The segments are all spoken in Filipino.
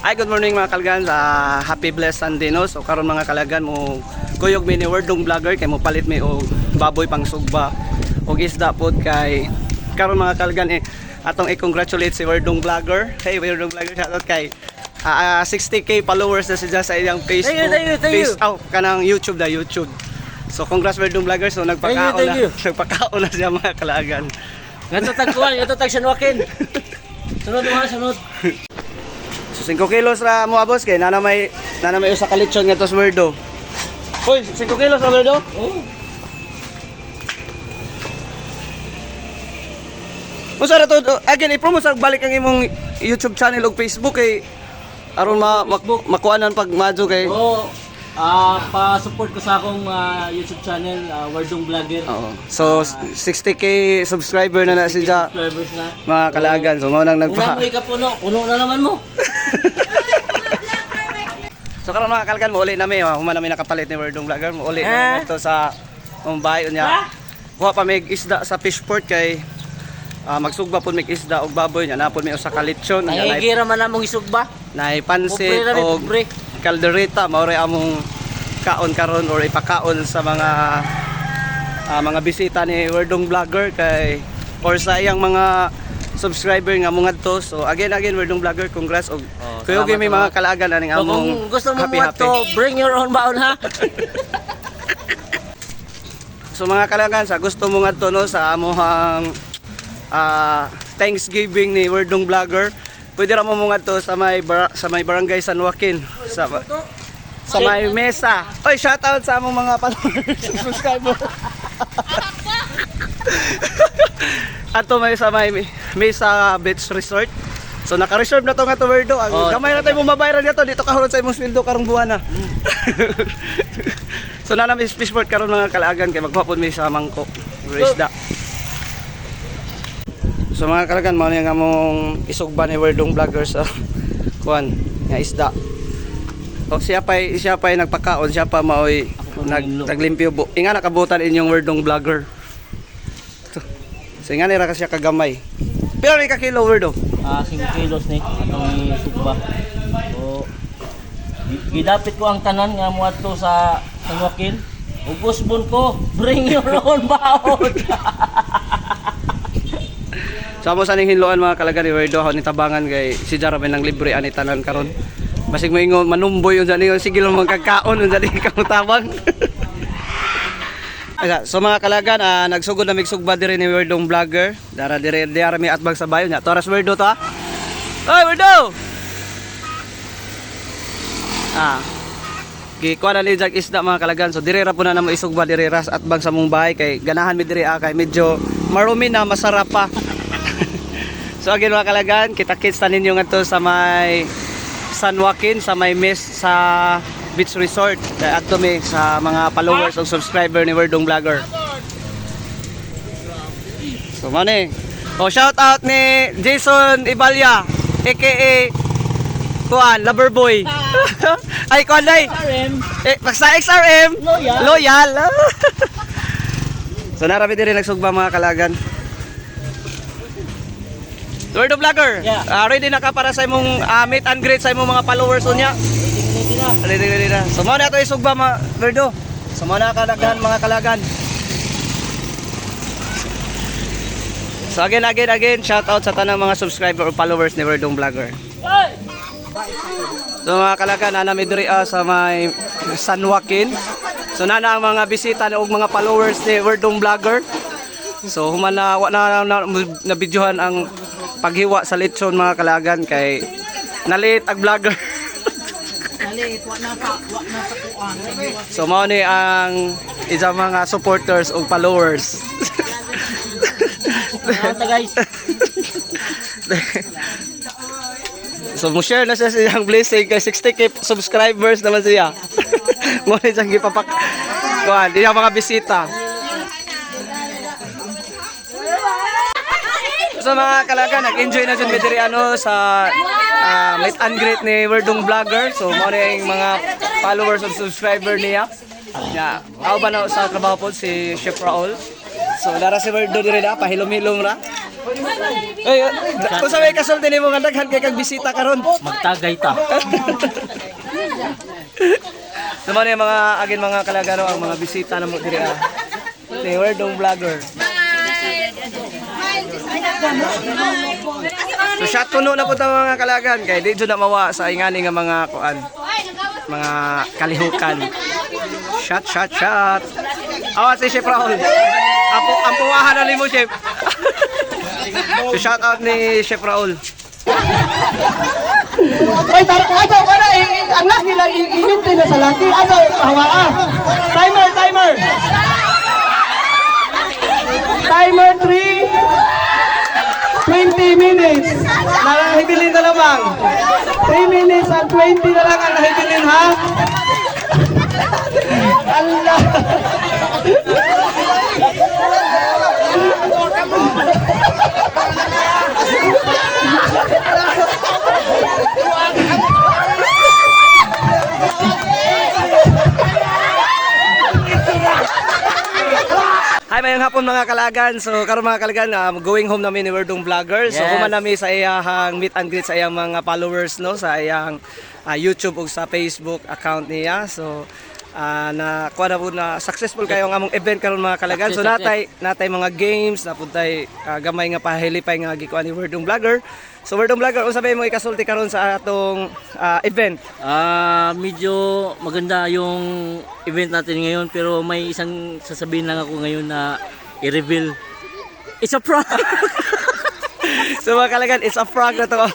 Ay, good morning mga kalgan. Happy blessed Sunday no. So karon mga kalgan mo kuyog mi ni Wordong Vlogger kay mo palit mi og baboy pang sugba og isda pod kay karon mga kalgan atong i-congratulate si Wordong Vlogger. Hey Wordong Vlogger, shoutout kay 60k followers na siya sa iyang Facebook. Thank you. Kanang YouTube da YouTube. So congrats Wordong Vlogger. So nagpakaon na siya mga kalagan. Ngato tagkuan, ngato tag Sanwakin. Sunod mga sunod. So 5 kilos ra mo abos kay nana may usa ka lechon nga tos Werdo. Hoy, 5 kilos ra Werdo? Oh. Unsa ra to? Again, i-promote sa balik ang imong YouTube channel ug Facebook kay aron makuanan pag madyo kay. Oh. Pa-support ko sa akong YouTube channel, Wordong Vlogger. Oo. So 60k subscriber na siya. Subscribers na. Mga kalagan. So mao nang Una mo ikapuno, puno na naman mo. So karon mga kalagan mo uli na mi, human na mi nakapalit ni Wordong Vlogger, mo uli na to sa Mumbai unya. Kuha pa mig isda sa fishport kay magsugba pud mig isda og baboy nya napod mi usa ka lechon nya Nahigira man namong isugba. nay pansit og kaldereta mao ray among kaon karon or ipakaon sa mga bisita ni Wordong Vlogger kay or sa iyang mga subscriber nga mungadto. So again Wordong Vlogger, congrats og kuyo may mga kalagan aning among kung gusto mo happy. bring your own baon ha. So mga kalagan, sa gusto mo ngadto no sa amohang Thanksgiving ni Wordong Vlogger, pwede ra mo ngadto sa may barangay San Joaquin sa may mesa. Oy, shoutout sa among mga followers, subscriber. Ato may sa may Mesa Beach Resort. So naka-reserve na to nga to Werdo. Gamay na tayo mabayaran nito dito kahulod sa imong sweldo karong buwan na. So na namin fishport karon mga kalagan kay magpapon mi sa mangko. Isda. So mga kalagan mao nga among isugba ni Wordong Vlogger sa kuan nga isda. O siya pa nagpakaon, siya pa maoy naglimpyo. Inga nakabutan inyong Wordong Vlogger. So inga nira kasi kagamay. Pero ni ka kilo Werdo? 5 kilos ni atong isugba. So gidapit ko ang tanan nga moadto sa Sanwakin. Ugusbon ko, bring your own baon. So amo sa ning hinloan mga kalagan ni Werdo ni tabangan kay si Jara may nang libre ani tanan karon. Basig mo ingon manumboy unsa ni sige lang magkakaon unsa ni kamutabang. So mga kalagan, nagsugod na migsugba diri ni Wordong Vlogger. Dara mi atbag sa bayo nya. Toras Werdo to ha. Oy Werdo. Gikuha na ni jag isda mga kalagan. So diri ra po na namo isugba diri ras atbag sa mong bahay kay ganahan mi diri kay medyo marumi na masarap pa. So again mga kalagan, kita-kits ta ninyo ngadto sa may San Joaquin sa may sa Beach Resort. Kaya ato mi sa mga followers o subscriber ni Wordong Vlogger. So mani. Shout out ni Jason Ibalya aka Kuan Loverboy. Ay kuan day. Sa XRM. Loyal. So narami diri nagsugba mga kalagan. Wordong Vlogger, ready na ka para sa imong meet and greet sa imong mga followers unya? Ready na. So mao na ato isugba mga Werdo. So mao na kadaghan mga kalagan. So again, shout out sa tanang mga subscriber or followers ni Wordong Vlogger. So mga kalagan, nami diri sa may San Joaquin. So nana ang mga bisita og mga followers ni Wordong Vlogger. So human na na videohan ang paghiwa sa lechon mga kalagan kay nalit ag vlogger. Nalit wa na kuan. So mao ni ang isa mga supporters o followers. Guys. So mo share na siya sa iyang blessing kay 60k subscribers naman siya. Mo ni siyang gipapak kuan diya mga bisita. So mga kalagan, nag-enjoy na dyan diri sa meet and greet ni Wordong Vlogger. So mao na yung mga followers o subscriber niya. Ako ba na sa trabaho po si Chef Raul. So dara si Werdo diri na pahilom-hilom ra. Ay, kung sa may kasulti nimo nga daghan kay kag bisita karon. Magtagay ta. Naman yung mga agin mga kalagano ang mga bisita na mo diri ah. Ni Wordong Vlogger. So shot kuno na po ta mga kalagan kay di jud na mawa sa ingani nga mga kuan. Mga kalihukan. Shot, shot, shot. Awa si Chef Raul. Ang puwahan na mo, Chef. So shout out ni Chef Raul. Ay, ato ka na, anak nila, iminti na sa laki. Ato, hawaa. Timer, timer. Timer 20 minutes. Nakahibilin na lamang. 3 minutes and 20 na lang ang nahibilin, ha? Allah. Hi, mayang hapon mga kalagan. So karon mga kalagan, going home namin ni Wordong Vlogger. So Yes. human nami sa iyang meet and greet sa iyang mga followers no sa iyang YouTube ug sa Facebook account niya. So na kuha na po na successful kayo ang among event karon mga kalagan. So natay mga games, napuntay gamay nga pahilipay nga gikuan ni Wordong Vlogger. So Wordong Vlogger, unsa may mo ikasulti karon sa atong event? Medyo maganda yung event natin ngayon pero may isang sasabihin lang ako ngayon na i-reveal. It's a prank! So mga kalagan, it's a prank na to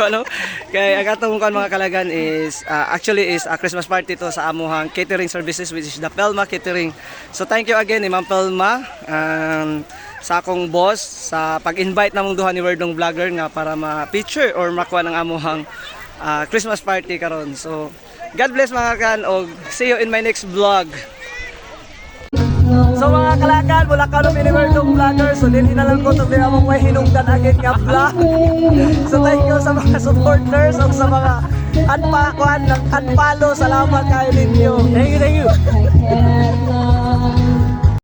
no? Kaya ang atong kuan mga kalagan is actually is a Christmas party to sa amuhang catering services which is the Pelma Catering. So thank you again ni Ma'am Pelma sa akong boss sa pag-invite namong duha ni Wordong Vlogger nga para ma-feature or makuha ng amuhang Christmas party karon. So God bless mga kan og see you in my next vlog. So mga kalakan, mula ka na ni Wordong Vlogger. So din na lang ko ito din among may hinungdan agad nga vlog. So thank you sa mga supporters o sa mga unfollow. Salamat kayo ninyo. Thank you, thank you!